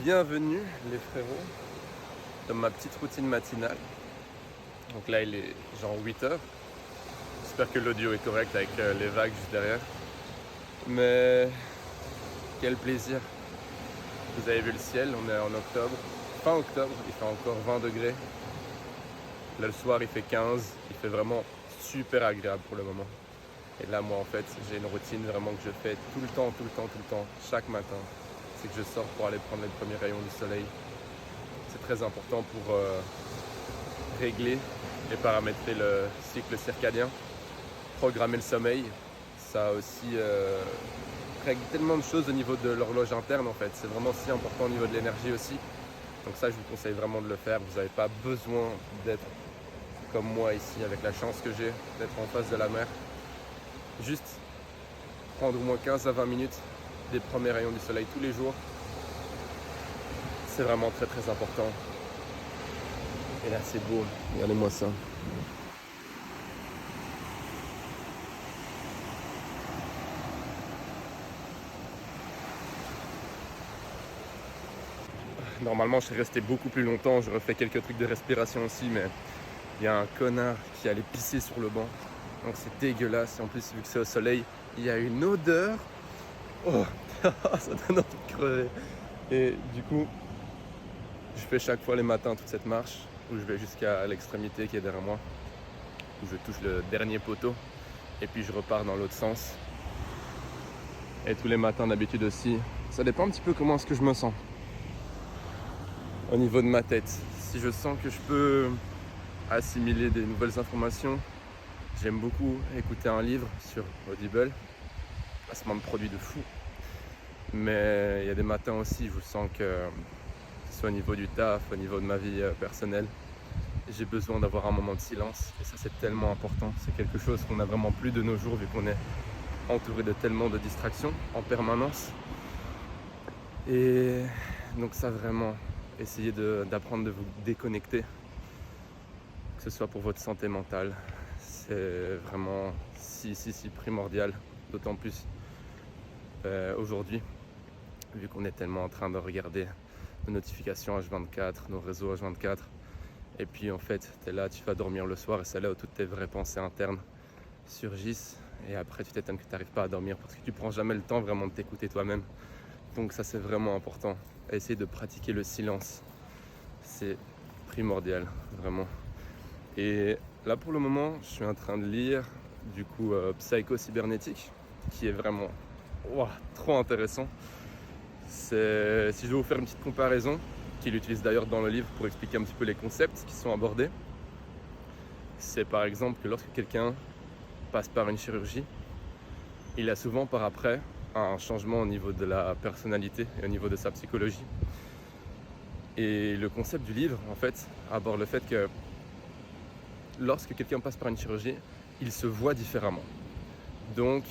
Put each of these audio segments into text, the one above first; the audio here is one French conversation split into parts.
Bienvenue les frérots dans ma petite routine matinale. Donc là il est genre 8h. J'espère que l'audio est correct avec les vagues juste derrière. Mais quel plaisir. Vous avez vu le ciel, on est en octobre. Fin octobre, il fait encore 20 degrés. Là le soir il fait 15. Il fait vraiment super agréable pour le moment. Et là moi en fait j'ai une routine vraiment que je fais tout le temps, chaque matin. C'est que je sors pour aller prendre les premiers rayons du soleil. C'est très important pour régler et paramétrer le cycle circadien, programmer le sommeil. Ça aussi règle tellement de choses au niveau de l'horloge interne en fait. C'est vraiment si important au niveau de l'énergie aussi. Donc ça je vous conseille vraiment de le faire. Vous n'avez pas besoin d'être comme moi ici avec la chance que j'ai d'être en face de la mer. Juste prendre au moins 15 à 20 minutes des premiers rayons du soleil tous les jours. C'est vraiment très important. Et là c'est beau, regardez-moi ça. Normalement je serais resté beaucoup plus longtemps, j'aurais fait quelques trucs de respiration aussi, mais il y a un connard qui allait pisser sur le banc. Donc c'est dégueulasse, et en plus vu que c'est au soleil, il y a une odeur. Oh, ça donne envie de crever. Et du coup, je fais chaque fois les matins toute cette marche, où je vais jusqu'à l'extrémité qui est derrière moi, où je touche le dernier poteau, et puis je repars dans l'autre sens. Et tous les matins d'habitude aussi, ça dépend un petit peu comment est-ce que je me sens. Au niveau de ma tête, si je sens que je peux assimiler des nouvelles informations, j'aime beaucoup écouter un livre sur Audible. Placement de produits de fou. Mais il y a des matins aussi, je sens que ce soit au niveau du taf, au niveau de ma vie personnelle, j'ai besoin d'avoir un moment de silence. Et ça c'est tellement important. C'est quelque chose qu'on n'a vraiment plus de nos jours vu qu'on est entouré de tellement de distractions en permanence. Et donc ça vraiment, essayez d'apprendre de vous déconnecter, que ce soit pour votre santé mentale. C'est vraiment si primordial, d'autant plus aujourd'hui, vu qu'on est tellement en train de regarder nos notifications H24, nos réseaux H24. Et puis en fait, tu es là, tu vas dormir le soir et c'est là où toutes tes vraies pensées internes surgissent. Et après, tu t'étonnes que tu n'arrives pas à dormir parce que tu prends jamais le temps vraiment de t'écouter toi-même. Donc ça, c'est vraiment important. Essayer de pratiquer le silence. C'est primordial, vraiment. Et là, pour le moment, je suis en train de lire, du coup, Psycho-cybernétique, qui est vraiment trop intéressant. Si je dois vous faire une petite comparaison, qu'il utilise d'ailleurs dans le livre pour expliquer un petit peu les concepts qui sont abordés, c'est par exemple que lorsque quelqu'un passe par une chirurgie, il a souvent par après un changement au niveau de la personnalité et au niveau de sa psychologie. Et le concept du livre, en fait, aborde le fait que lorsque quelqu'un passe par une chirurgie, il se voit différemment. Donc,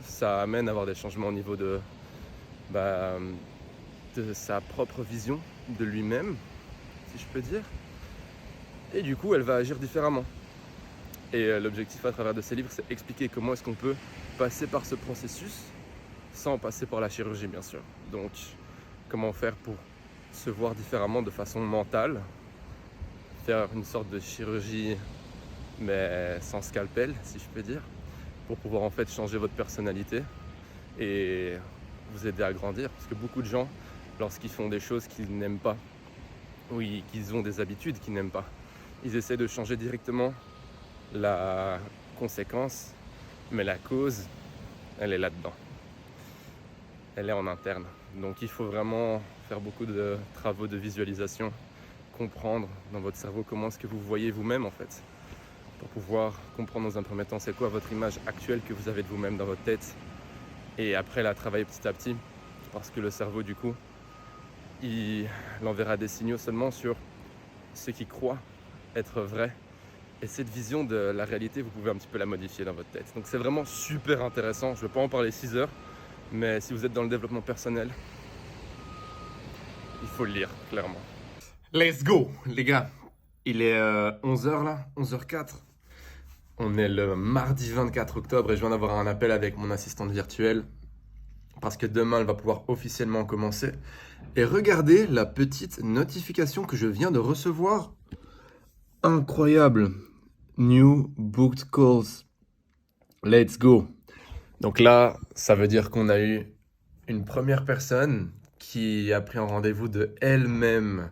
ça amène à avoir des changements au niveau de sa propre vision de lui-même, si je peux dire. Et du coup, elle va agir différemment. Et l'objectif à travers de ces livres, c'est expliquer comment est-ce qu'on peut passer par ce processus sans passer par la chirurgie, bien sûr. Donc, comment faire pour se voir différemment de façon mentale, faire une sorte de chirurgie, mais sans scalpel, si je peux dire, pour pouvoir en fait changer votre personnalité et vous aider à grandir. Parce que beaucoup de gens, lorsqu'ils font des choses qu'ils n'aiment pas, ou qu'ils ont des habitudes qu'ils n'aiment pas, ils essaient de changer directement la conséquence, mais la cause, elle est là-dedans. Elle est en interne. Donc il faut vraiment faire beaucoup de travaux de visualisation, comprendre dans votre cerveau comment est-ce que vous voyez vous-même en fait, pour pouvoir comprendre dans un premier temps c'est quoi votre image actuelle que vous avez de vous-même dans votre tête, et après la travailler petit à petit, parce que le cerveau du coup, il enverra des signaux seulement sur ce qu'il croit être vrai. Et cette vision de la réalité, vous pouvez un petit peu la modifier dans votre tête. Donc c'est vraiment super intéressant. Je ne vais pas en parler 6 heures, mais si vous êtes dans le développement personnel, il faut le lire, clairement. Let's go, les gars. Il est 11h là, 11h04. On est le mardi 24 octobre et je viens d'avoir un appel avec mon assistante virtuelle parce que demain, elle va pouvoir officiellement commencer. Et regardez la petite notification que je viens de recevoir. Incroyable. New booked calls. Let's go. Donc là, ça veut dire qu'on a eu une première personne qui a pris un rendez-vous de elle-même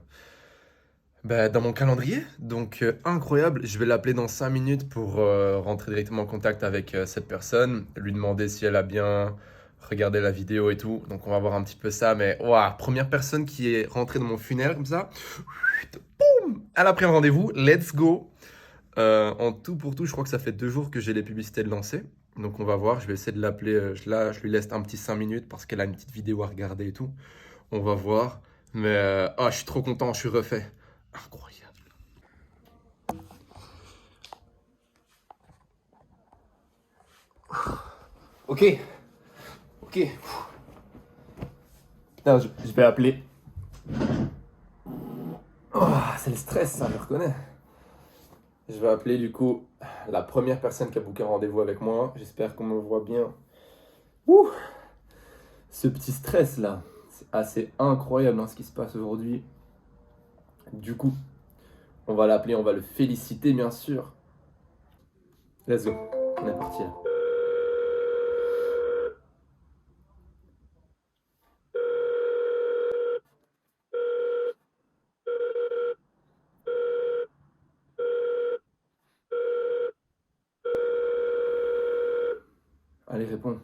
dans mon calendrier. Donc incroyable. Je vais l'appeler dans 5 minutes pour rentrer directement en contact avec cette personne, lui demander si elle a bien regardé la vidéo et tout. Donc on va voir un petit peu ça. Mais waouh, première personne qui est rentrée dans mon funnel comme ça. Boum, elle a pris un rendez-vous. Let's go. En tout pour tout, je crois que ça fait 2 jours que j'ai les publicités de lancer. Donc on va voir, je vais essayer de l'appeler. Là, je lui laisse un petit 5 minutes parce qu'elle a une petite vidéo à regarder et tout. On va voir. Mais je suis trop content, je suis refait. Incroyable. Ok, ok. Putain, je vais appeler. Oh, c'est le stress, ça, je reconnais. Je vais appeler du coup la première personne qui a booké un rendez-vous avec moi. J'espère qu'on me voit bien. Ouh, ce petit stress là, c'est assez incroyable ce qui se passe aujourd'hui. Du coup, on va l'appeler, on va le féliciter bien sûr. Let's go, on est parti là. Allez, réponds.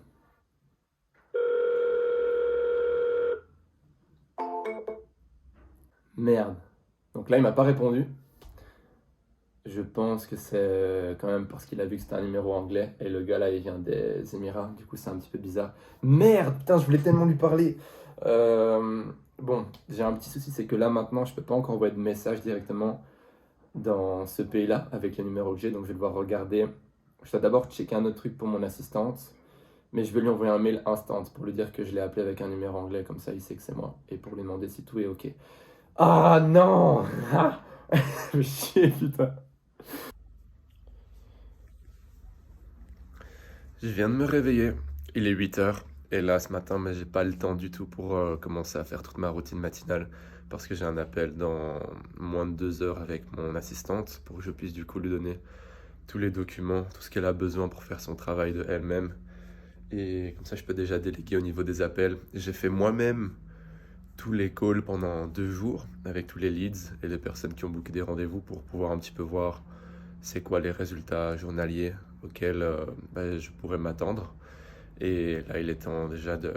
Merde. Donc là, il m'a pas répondu. Je pense que c'est quand même parce qu'il a vu que c'était un numéro anglais et le gars là il vient des Émirats, du coup c'est un petit peu bizarre. Merde, putain, je voulais tellement lui parler. Euh, bon, j'ai un petit souci, c'est que là maintenant je peux pas encore envoyer de message directement dans ce pays-là avec le numéro que j'ai, donc je vais devoir regarder. Je dois d'abord checker un autre truc pour mon assistante, mais je vais lui envoyer un mail instant pour lui dire que je l'ai appelé avec un numéro anglais, comme ça il sait que c'est moi, et pour lui demander si tout est ok. Ah non! Je vais chier, putain. Je viens de me réveiller, il est 8 heures, et là ce matin, mais j'ai pas le temps du tout pour commencer à faire toute ma routine matinale parce que j'ai un appel dans moins de 2 heures avec mon assistante pour que je puisse du coup lui donner tous les documents, tout ce qu'elle a besoin pour faire son travail de elle-même. Et comme ça, je peux déjà déléguer au niveau des appels. J'ai fait moi-même tous les calls pendant 2 jours avec tous les leads et les personnes qui ont booké des rendez-vous pour pouvoir un petit peu voir c'est quoi les résultats journaliers auxquels je pourrais m'attendre. Et là, il est temps déjà de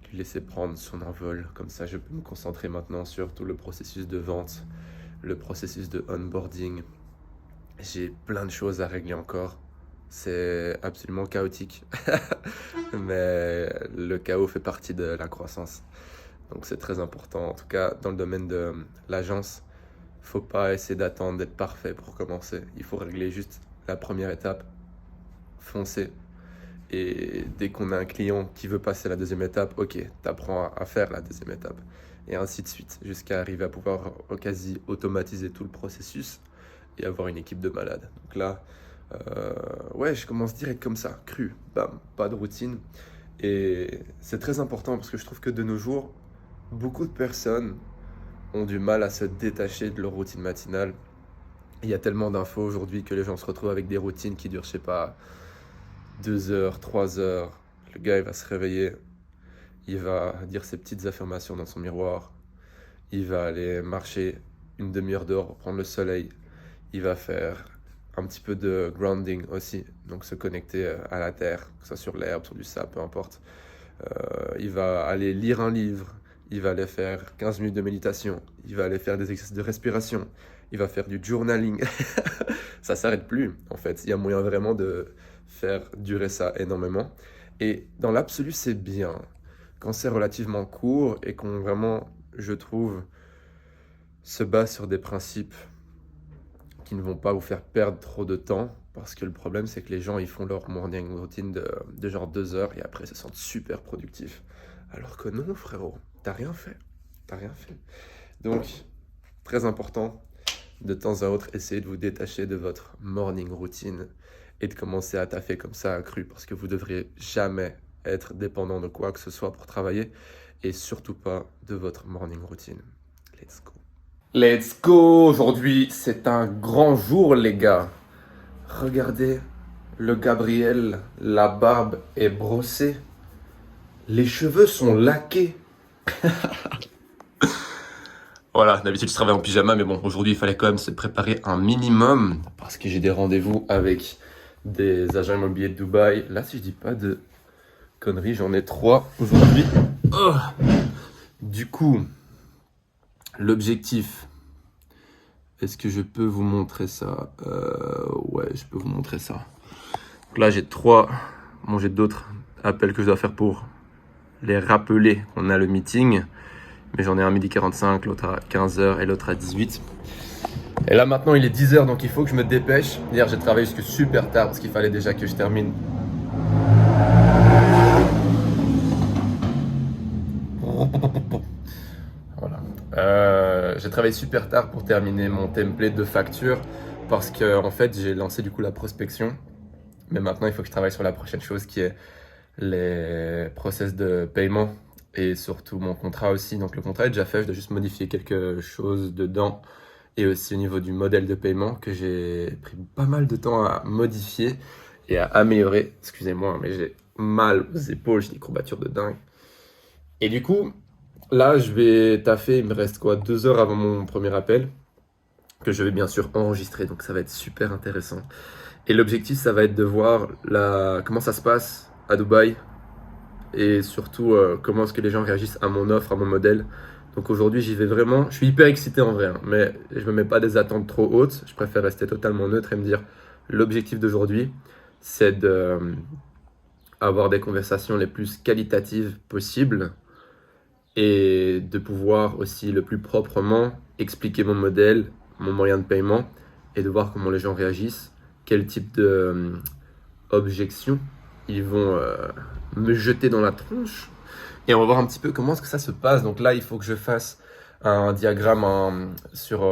lui laisser prendre son envol. Comme ça, je peux me concentrer maintenant sur tout le processus de vente, le processus de onboarding. J'ai plein de choses à régler encore. C'est absolument chaotique. Mais le chaos fait partie de la croissance. Donc c'est très important. En tout cas, dans le domaine de l'agence, faut pas essayer d'attendre d'être parfait pour commencer. Il faut régler juste la première étape, foncer. Et dès qu'on a un client qui veut passer la deuxième étape, ok, t'apprends à faire la deuxième étape. Et ainsi de suite, jusqu'à arriver à pouvoir quasi automatiser tout le processus et avoir une équipe de malades. Donc là, ouais, je commence direct comme ça, cru, bam, pas de routine. Et c'est très important parce que je trouve que de nos jours, beaucoup de personnes ont du mal à se détacher de leur routine matinale. Il y a tellement d'infos aujourd'hui que les gens se retrouvent avec des routines qui durent, je sais pas, 2 heures, 3 heures. Le gars, il va se réveiller, il va dire ses petites affirmations dans son miroir, il va aller marcher une demi-heure dehors pour prendre le soleil, il va faire un petit peu de grounding aussi, donc se connecter à la terre, que ce soit sur l'herbe, sur du sable, peu importe. Il va aller lire un livre, il va aller faire 15 minutes de méditation, il va aller faire des exercices de respiration, il va faire du journaling. Ça s'arrête plus, en fait. Il y a moyen vraiment de faire durer ça énormément. Et dans l'absolu, c'est bien. Quand c'est relativement court et qu'on vraiment, je trouve, se base sur des principes qui ne vont pas vous faire perdre trop de temps. Parce que le problème, c'est que les gens, ils font leur morning routine de genre 2 heures et après, ils se sentent super productifs. Alors que non, frérot, t'as rien fait. T'as rien fait. Donc, très important, de temps à autre, essayez de vous détacher de votre morning routine et de commencer à taffer comme ça à cru parce que vous ne devrez jamais être dépendant de quoi que ce soit pour travailler. et surtout pas de votre morning routine. Let's go. Let's go! Aujourd'hui, c'est un grand jour, les gars. Regardez le Gabriel, la barbe est brossée, les cheveux sont laqués. Voilà, d'habitude je travaille en pyjama, mais bon, aujourd'hui il fallait quand même se préparer un minimum parce que j'ai des rendez-vous avec des agents immobiliers de Dubaï. Là, si je dis pas de conneries, j'en ai 3 aujourd'hui. Oh. Du coup, l'objectif, est-ce que je peux vous montrer ça? Ouais, je peux vous montrer ça. Donc là, j'ai d'autres appels que je dois faire pour les rappeler qu'on a le meeting. Mais j'en ai un à 12h45, l'autre à 15h et l'autre à 18h. Et là maintenant il est 10h, donc il faut que je me dépêche. Hier j'ai travaillé jusque super tard parce qu'il fallait déjà que je termine. Voilà. J'ai travaillé super tard pour terminer mon template de facture parce que en fait j'ai lancé du coup la prospection. Mais maintenant il faut que je travaille sur la prochaine chose qui est les process de paiement et surtout mon contrat aussi. Donc le contrat est déjà fait, je dois juste modifier quelque chose dedans. Et aussi au niveau du modèle de paiement que j'ai pris pas mal de temps à modifier et à améliorer. Excusez-moi, mais j'ai mal aux épaules, j'ai des courbatures de dingue. Et du coup, là, je vais taffer, il me reste quoi, 2 heures avant mon premier appel, que je vais bien sûr enregistrer, donc ça va être super intéressant. Et l'objectif, ça va être de voir comment ça se passe à Dubaï et surtout comment est-ce que les gens réagissent à mon offre, à mon modèle. Donc aujourd'hui, j'y vais vraiment. Je suis hyper excité en vrai, hein, mais je me mets pas des attentes trop hautes. Je préfère rester totalement neutre et me dire l'objectif d'aujourd'hui, c'est d'avoir des conversations les plus qualitatives possibles et de pouvoir aussi le plus proprement expliquer mon modèle, mon moyen de paiement et de voir comment les gens réagissent, quel type de objections ils vont me jeter dans la tronche. Et on va voir un petit peu comment est-ce que ça se passe. Donc là, il faut que je fasse un diagramme sur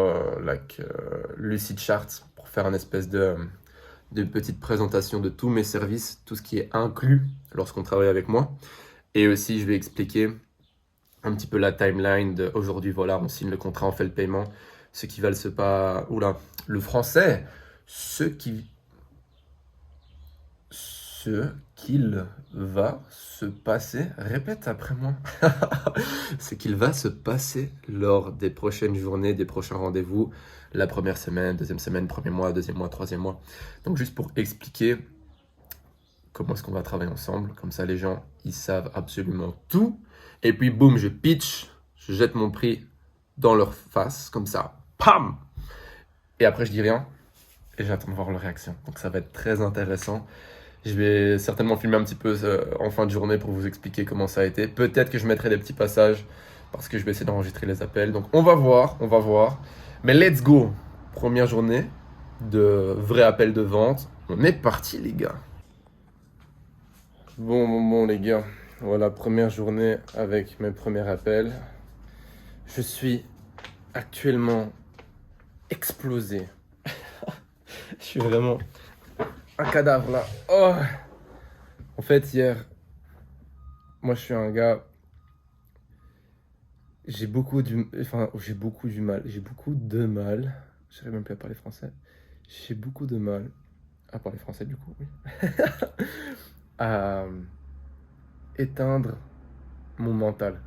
Lucid Chart pour faire une espèce de petite présentation de tous mes services, tout ce qui est inclus lorsqu'on travaille avec moi. Et aussi, je vais expliquer un petit peu la timeline de aujourd'hui, voilà, on signe le contrat, on fait le paiement. Ce qui va se pas... Oula, le français, ce qu'il va se passer, répète après moi, ce qu'il va se passer lors des prochaines journées, des prochains rendez-vous, la première semaine, deuxième semaine, premier mois, deuxième mois, troisième mois. Donc juste pour expliquer comment est-ce qu'on va travailler ensemble, comme ça les gens, ils savent absolument tout. Et puis boum, je pitch, je jette mon prix dans leur face, comme ça, pam. Et après je dis rien, et j'attends de voir leur réaction. Donc ça va être très intéressant. Je vais certainement filmer un petit peu en fin de journée pour vous expliquer comment ça a été. Peut-être que je mettrai des petits passages parce que je vais essayer d'enregistrer les appels. Donc on va voir, on va voir. Mais let's go! Première journée de vrai appel de vente. On est parti les gars. Bon les gars. Voilà, première journée avec mes premiers appels. Je suis actuellement explosé. Je suis vraiment un cadavre là. Oh. En fait, hier, moi je suis un gars, j'ai beaucoup de mal, j'arrive même plus à parler français, j'ai beaucoup de mal, à parler français du coup, oui, à éteindre mon mental.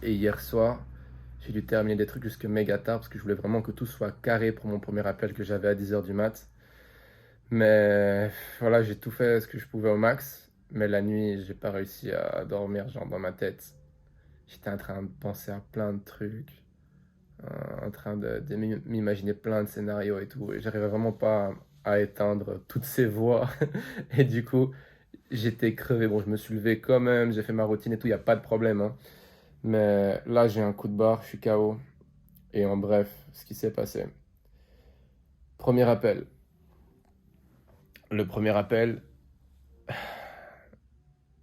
Et hier soir, j'ai dû terminer des trucs jusque méga tard parce que je voulais vraiment que tout soit carré pour mon premier appel que j'avais à 10h du mat'. Mais voilà, j'ai tout fait ce que je pouvais au max. Mais la nuit, j'ai pas réussi à dormir, genre dans ma tête. J'étais en train de penser à plein de trucs, en train de m'imaginer plein de scénarios et tout. Et j'arrivais vraiment pas à éteindre toutes ces voix. Et du coup, j'étais crevé. Bon, je me suis levé quand même, j'ai fait ma routine et tout, il n'y a pas de problème, hein. Mais là, j'ai un coup de barre, je suis KO. Et en bref, ce qui s'est passé. Premier appel. Le premier appel,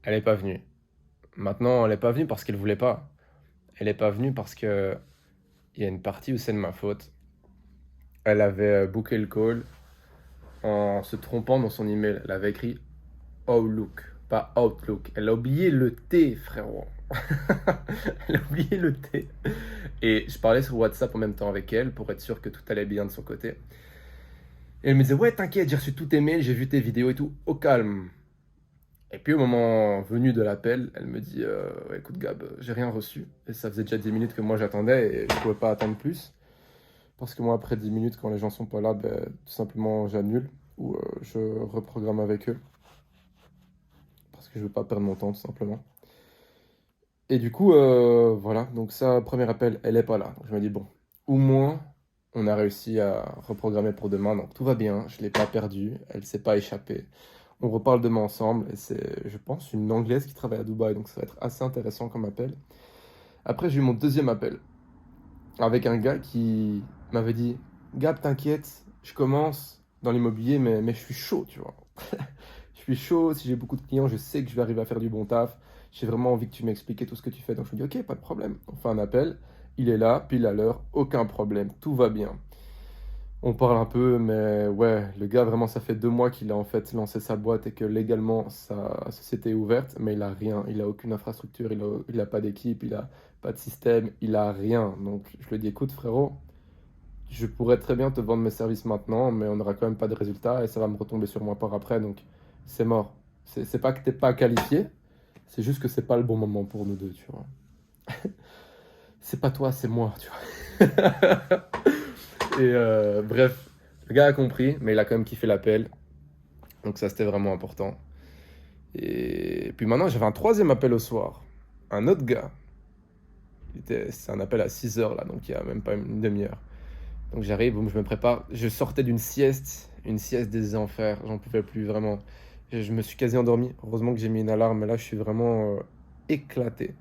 elle n'est pas venue. Maintenant, elle n'est pas venue parce qu'elle voulait pas. Elle n'est pas venue parce que il y a une partie où c'est de ma faute. Elle avait booké le call en se trompant dans son email. Elle avait écrit Outlook, pas Outlook. Elle a oublié le T, frérot. Elle a oublié le thé. Et je parlais sur WhatsApp en même temps avec elle pour être sûr que tout allait bien de son côté. Et elle me disait, ouais, t'inquiète, j'ai reçu tous tes mails, j'ai vu tes vidéos et tout, au calme. Et puis au moment venu de l'appel, elle me dit, ouais, écoute Gab, j'ai rien reçu. Et ça faisait déjà 10 minutes que moi j'attendais et je pouvais pas attendre plus. Parce que moi, après 10 minutes, quand les gens sont pas là, ben, tout simplement j'annule ou je reprogramme avec eux. Parce que je veux pas perdre mon temps, tout simplement. Et du coup, voilà, donc ça, premier appel, elle est pas là. Donc je me dis, bon, au moins, on a réussi à reprogrammer pour demain, donc tout va bien, je l'ai pas perdue, elle s'est pas échappée. On reparle demain ensemble, et c'est, je pense, une Anglaise qui travaille à Dubaï, donc ça va être assez intéressant comme appel. Après, j'ai eu mon deuxième appel, avec un gars qui m'avait dit, Gab, t'inquiète, je commence dans l'immobilier, mais je suis chaud, tu vois. Je suis chaud, si j'ai beaucoup de clients, je sais que je vais arriver à faire du bon taf. J'ai vraiment envie que tu m'expliques tout ce que tu fais. Donc je me dis, ok, pas de problème. On fait un appel, il est là, pile à l'heure, aucun problème, tout va bien. On parle un peu, mais ouais, le gars, vraiment, ça fait 2 mois qu'il a en fait lancé sa boîte et que légalement, sa société est ouverte, mais il a rien. Il a aucune infrastructure, il a pas d'équipe, il a pas de système, il a rien. Donc je lui dis, écoute, frérot, je pourrais très bien te vendre mes services maintenant, mais on n'aura quand même pas de résultat et ça va me retomber sur moi par après, donc c'est mort. C'est pas que t'es pas qualifié, c'est juste que c'est pas le bon moment pour nous deux, tu vois. C'est pas toi, c'est moi, tu vois. Et bref, le gars a compris, mais il a quand même kiffé l'appel, donc ça c'était vraiment important. Et puis maintenant j'avais un troisième appel au soir, un autre gars. C'est un appel à 6 heures là, donc il y a même pas une demi-heure. Donc j'arrive, boum, je me prépare. Je sortais d'une sieste, une sieste des enfers. J'en pouvais plus vraiment. Je me suis quasi endormi. Heureusement que j'ai mis une alarme, mais là je suis vraiment éclaté.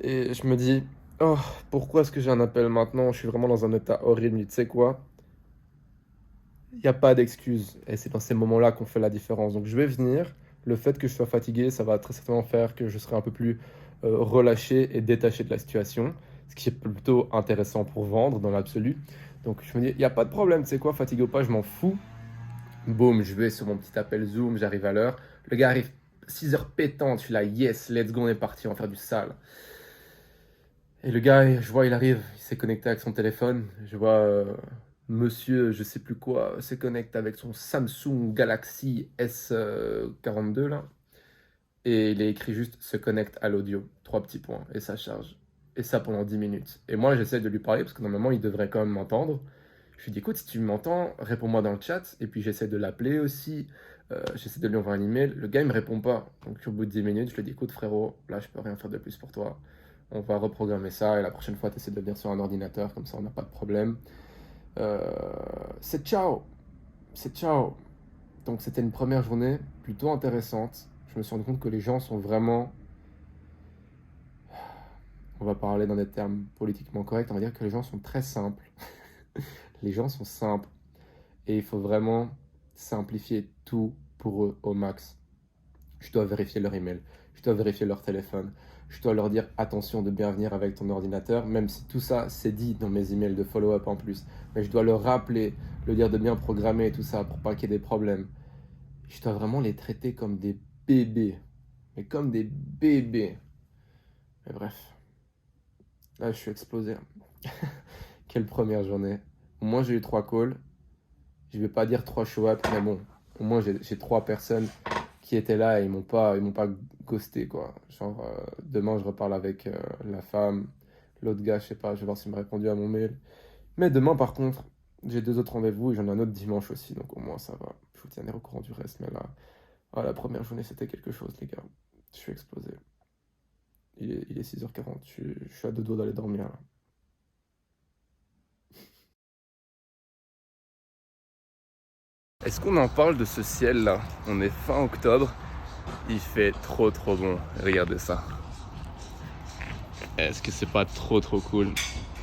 Et je me dis, oh, pourquoi est-ce que j'ai un appel maintenant? Je suis vraiment dans un état horrible. Tu sais quoi? Il n'y a pas d'excuse. Et c'est dans ces moments-là qu'on fait la différence. Donc je vais venir. Le fait que je sois fatigué, ça va très certainement faire que je serai un peu plus relâché et détaché de la situation. Ce qui est plutôt intéressant pour vendre dans l'absolu. Donc je me dis, il n'y a pas de problème, tu sais quoi, fatigué ou pas, je m'en fous. Boum, je vais sur mon petit appel Zoom, j'arrive à l'heure. Le gars arrive 6 heures pétantes, je suis là, yes, let's go, on est parti, on va faire du sale. Et le gars, je vois, il arrive, il s'est connecté avec son téléphone. Je vois monsieur, je sais plus quoi, se connecte avec son Samsung Galaxy S42 là. Et il est écrit juste se connecte à l'audio. 3 petits points. Et ça charge. Et ça pendant 10 minutes. Et moi, j'essaie de lui parler parce que normalement, il devrait quand même m'entendre. Je lui dis, écoute, si tu m'entends, réponds-moi dans le chat. Et puis, j'essaie de l'appeler aussi. J'essaie de lui envoyer un email. Le gars, il me répond pas. Donc, au bout de 10 minutes, je lui dis, écoute, frérot, là, je peux rien faire de plus pour toi. On va reprogrammer ça. Et la prochaine fois, tu essaies de venir sur un ordinateur. Comme ça, on n'a pas de problème. C'est ciao. C'est ciao. Donc, c'était une première journée plutôt intéressante. Je me suis rendu compte que les gens sont vraiment, on va parler dans des termes politiquement corrects, on va dire que les gens sont très simples. Les gens sont simples et il faut vraiment simplifier tout pour eux au max. Je dois vérifier leur email, je dois vérifier leur téléphone, je dois leur dire attention de bien venir avec ton ordinateur, même si tout ça c'est dit dans mes emails de follow-up en plus. Mais je dois leur rappeler, leur dire de bien programmer et tout ça pour pas qu'il y ait des problèmes. Je dois vraiment les traiter comme des bébés. Mais comme des bébés. Mais bref, là je suis explosé. Quelle première journée. Au moins j'ai eu 3 calls. Je vais pas dire 3 show-up, mais bon, au moins j'ai 3 personnes qui étaient là et ils m'ont pas ghosté quoi. Genre demain je reparle avec la femme, l'autre gars, je sais pas, je vais voir s'il m'a répondu à mon mail. Mais demain par contre, j'ai 2 autres rendez-vous et j'en ai un autre dimanche aussi, donc au moins ça va. Je vous tiendrai au courant du reste, mais là, la première journée c'était quelque chose les gars. Je suis explosé. Il est 6h40, je suis à 2 doigts d'aller dormir là. Est-ce qu'on en parle de ce ciel là? On est fin octobre, il fait trop bon, regardez ça. Est-ce que c'est pas trop cool?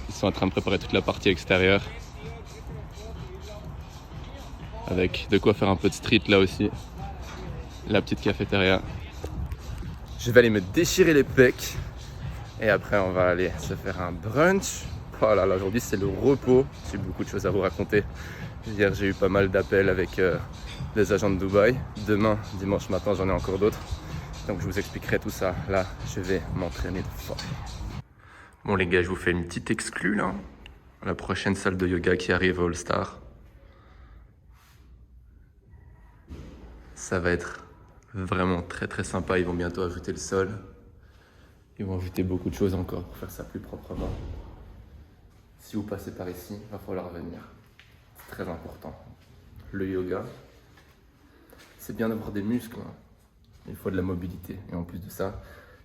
Ils sont en train de préparer toute la partie extérieure. Avec de quoi faire un peu de street là aussi. La petite cafétéria. Je vais aller me déchirer les pecs. Et après on va aller se faire un brunch. Oh là là, aujourd'hui c'est le repos. J'ai beaucoup de choses à vous raconter. Hier j'ai eu pas mal d'appels avec des agents de Dubaï. Demain, dimanche matin, j'en ai encore d'autres. Donc je vous expliquerai tout ça. Là, je vais m'entraîner de fort. Bon les gars, je vous fais une petite exclue là. La prochaine salle de yoga qui arrive à All Star. Ça va être vraiment très très sympa. Ils vont bientôt ajouter le sol. Ils vont ajouter beaucoup de choses encore pour faire ça plus proprement. Si vous passez par ici, il va falloir venir. C'est très important. Le yoga, c'est bien d'avoir des muscles. Hein. Il faut de la mobilité. Et en plus de ça,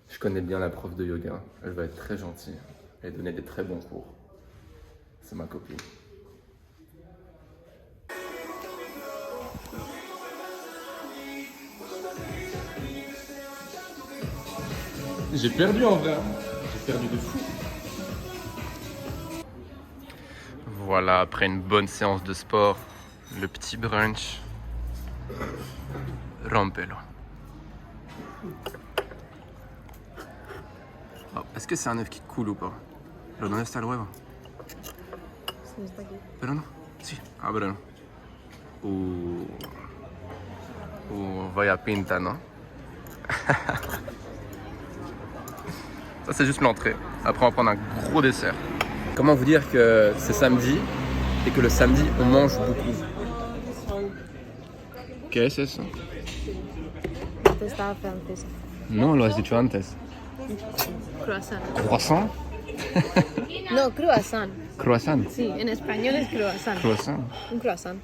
je connais bien la prof de yoga. Elle va être très gentille et donner des très bons cours. C'est ma copine. J'ai perdu en vrai. J'ai perdu de fou. Voilà, après une bonne séance de sport, le petit brunch. Rompelo. Oh, est-ce que c'est un œuf qui coule ou pas? ¿Pero dónde está el huevo? Sí, está aquí. Pero no. Sí, ábrelo. Vaya pinta, non? Ça, c'est juste l'entrée. Après, on va prendre un gros dessert. Comment vous dire que c'est samedi et que le samedi, on mange beaucoup? ¿Qué es eso? Estaba francesa. No, lo has dicho antes. Croissant. Croissant? No, croissant. Croissant. Sí, en español es croissant. Croissant. Un croissant.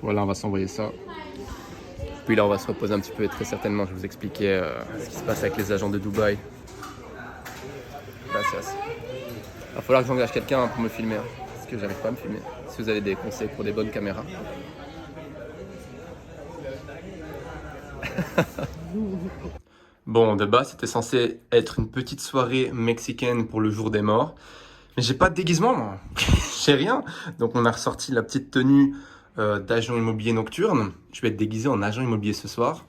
Voilà, on va s'envoyer ça. Puis là, on va se reposer un petit peu et très certainement, je vais vous expliquer ce qui se passe avec les agents de Dubaï. Gracias. Il va falloir que j'engage quelqu'un pour me filmer, hein, parce que j'arrive pas à me filmer. Si vous avez des conseils pour des bonnes caméras. Bon, de base, c'était censé être une petite soirée mexicaine pour le jour des morts. Mais j'ai pas de déguisement, moi. J'ai rien. Donc, on a ressorti la petite tenue d'agent immobilier nocturne. Je vais être déguisé en agent immobilier ce soir.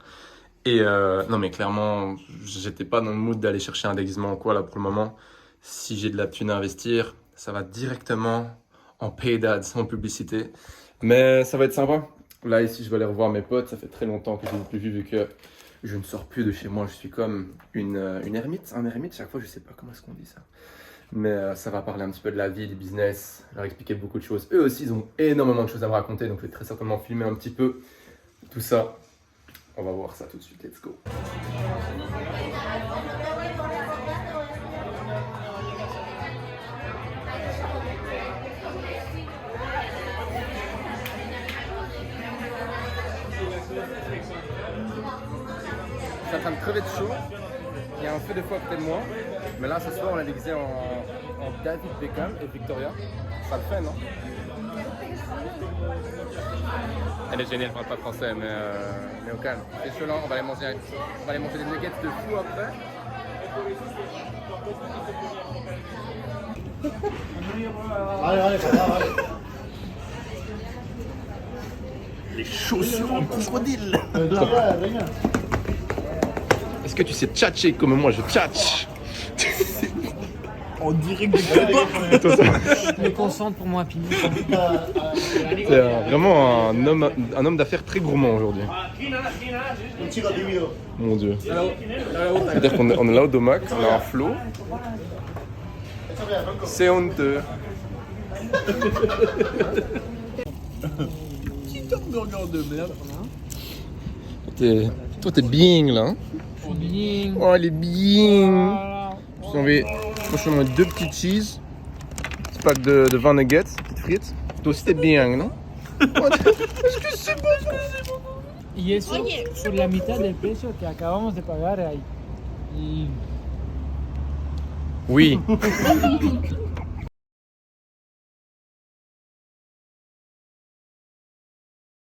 Et non, mais clairement, j'étais pas dans le mood d'aller chercher un déguisement ou quoi, là, pour le moment. Si j'ai de la thune à investir, ça va directement en paid ads, en publicité. Mais ça va être sympa. Là, ici, je vais aller revoir mes potes. Ça fait très longtemps que je ne les ai plus vus vu que je ne sors plus de chez moi. Je suis comme une ermite. Un ermite, chaque fois, je sais pas comment est-ce qu'on dit ça. Mais ça va parler un petit peu de la vie, du business, leur expliquer beaucoup de choses. Eux aussi, ils ont énormément de choses à me raconter. Donc, je vais très certainement filmer un petit peu tout ça. On va voir ça tout de suite. Let's go. Je suis en train de crever de chaud. Il y a un feu de feu à côté de moi. Mais là, ce soir, on l'a déguisé en David Beckham et Victoria. Ça le fait, non? Elle est géniale, elle parle pas français, mais au calme. C'est chaud là, on va aller manger des nuggets de fou après. Les chaussures en crocodile. Est-ce que tu sais tchatcher comme moi je tchatche? On dirait que je me concentre pour moi, Pini. C'est vraiment un homme d'affaires très gourmand aujourd'hui. Mon Dieu. C'est-à-dire qu'on est là au Domac, on a un flot. C'est honteux. Petit hamburger de merde. Toi t'es bien là. Hein? Bien. Oh elle est bien. Moi je vais mettre 2 petits cheese, petit pack de 20 nuggets, petites frites. Toi aussi t'es bien, non? Est-ce que c'est bon? Y eso por la mitad del precio que acabamos de pagar ahí. Y... Oui.